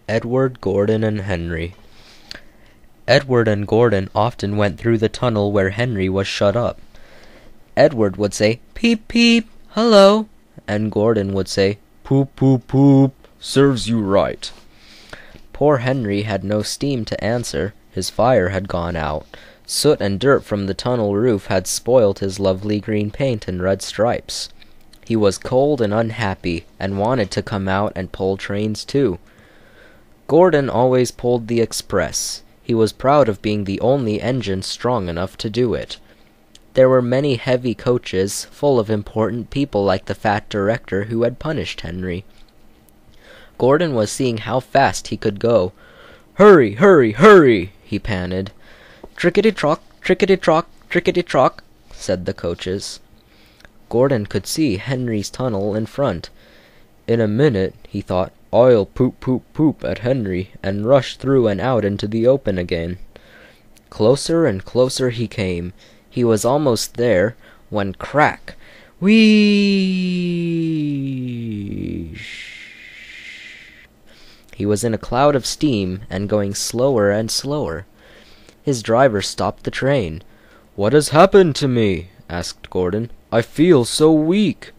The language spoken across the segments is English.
Edward, Gordon, and Henry. Edward and Gordon often went through the tunnel where Henry was shut up. Edward would say, "Peep, peep, hello," and Gordon would say, "Poop, poop, poop, serves you right." Poor Henry had no steam to answer. His fire had gone out. Soot and dirt from the tunnel roof had spoilt his lovely green paint and red stripes. He was cold and unhappy, and wanted to come out and pull trains too. Gordon always pulled the express. He was proud of being the only engine strong enough to do it. There were many heavy coaches, full of important people like the fat director who had punished Henry. Gordon was seeing how fast he could go. "Hurry, hurry, hurry!" he panted. "Trickety-trock, trickety-trock, trickety-trock," said the coaches. Gordon could see Henry's tunnel in front. In a minute, he thought, "I'll poop, poop, poop at Henry, and rush through and out into the open again." Closer and closer he came. He was almost there, when crack! Whee! He was in a cloud of steam, and going slower and slower. His driver stopped the train. "What has happened to me?" asked Gordon. "I feel so weak."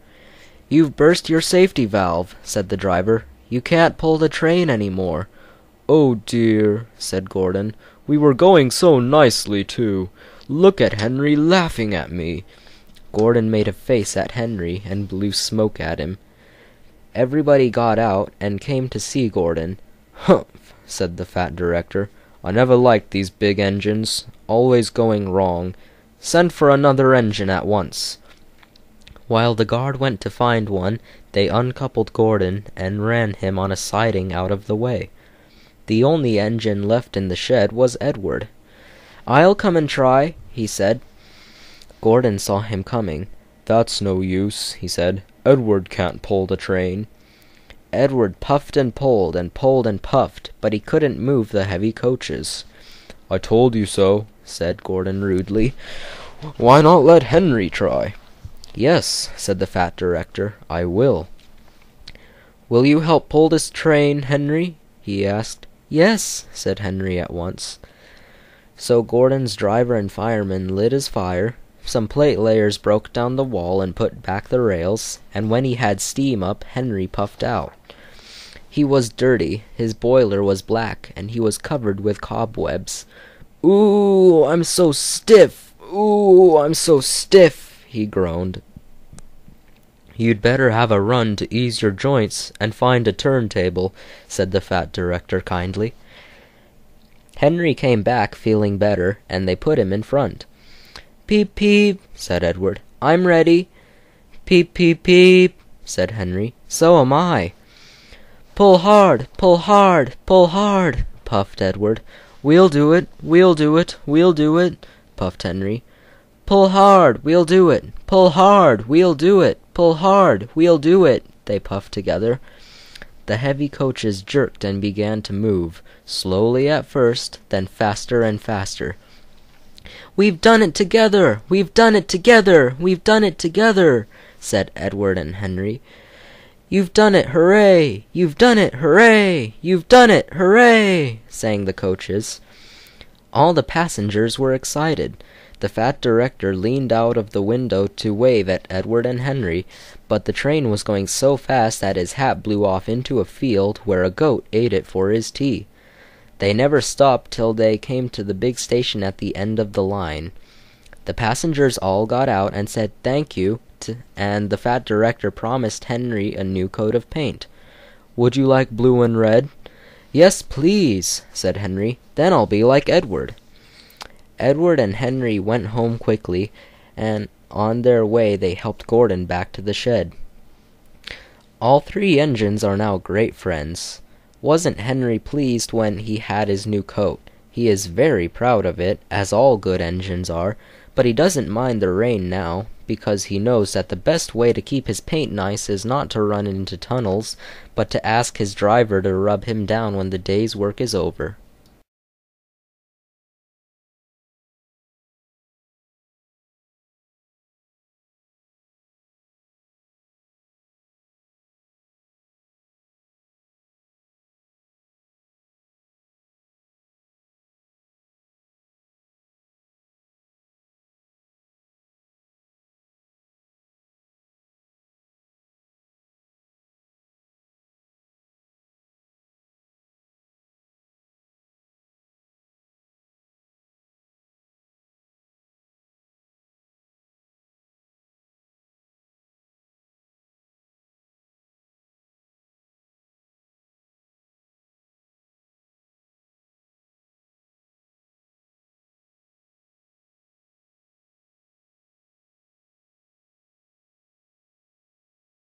"You've burst your safety valve," said the driver. "You can't pull the train any more." "Oh dear," said Gordon. "We were going so nicely, too. Look at Henry laughing at me." Gordon made a face at Henry and blew smoke at him. Everybody got out and came to see Gordon. "Humph," said the fat director. "I never liked these big engines, always going wrong. Send for another engine at once." While the guard went to find one, they uncoupled Gordon and ran him on a siding out of the way. The only engine left in the shed was Edward. "I'll come and try," he said. Gordon saw him coming. "That's no use," he said. "Edward can't pull the train." Edward puffed and pulled and pulled and puffed, but he couldn't move the heavy coaches. "I told you so," said Gordon rudely. "Why not let Henry try?" "Yes," said the fat director, "I will." "Will you help pull this train, Henry?" he asked. "Yes," said Henry at once. So Gordon's driver and fireman lit his fire. Some plate layers broke down the wall and put back the rails, and when he had steam up, Henry puffed out. He was dirty, his boiler was black, and he was covered with cobwebs. "Ooh, I'm so stiff! Ooh, I'm so stiff!" he groaned. "You'd better have a run to ease your joints and find a turntable," said the fat director kindly. Henry came back feeling better, and they put him in front. "Peep, peep," said Edward. "I'm ready." "Peep, peep, peep," said Henry. "So am I." "Pull hard, pull hard, pull hard," puffed Edward. "We'll do it, we'll do it, we'll do it," puffed Henry. "Pull hard, we'll do it, pull hard, we'll do it, pull hard, we'll do it," they puffed together. The heavy coaches jerked and began to move, slowly at first, then faster and faster. "We've done it together! We've done it together! We've done it together!" said Edward and Henry. "You've done it, hooray! You've done it, hooray! You've done it, hooray!" sang the coaches. All the passengers were excited. The fat director leaned out of the window to wave at Edward and Henry, but the train was going so fast that his hat blew off into a field where a goat ate it for his tea. They never stopped till they came to the big station at the end of the line. The passengers all got out and said thank you, and the fat director promised Henry a new coat of paint. "Would you like blue and red?" "Yes, please," said Henry. "Then I'll be like Edward." Edward and Henry went home quickly, and on their way they helped Gordon back to the shed. All three engines are now great friends. Wasn't Henry pleased when he had his new coat? He is very proud of it, as all good engines are, but he doesn't mind the rain now, because he knows that the best way to keep his paint nice is not to run into tunnels, but to ask his driver to rub him down when the day's work is over.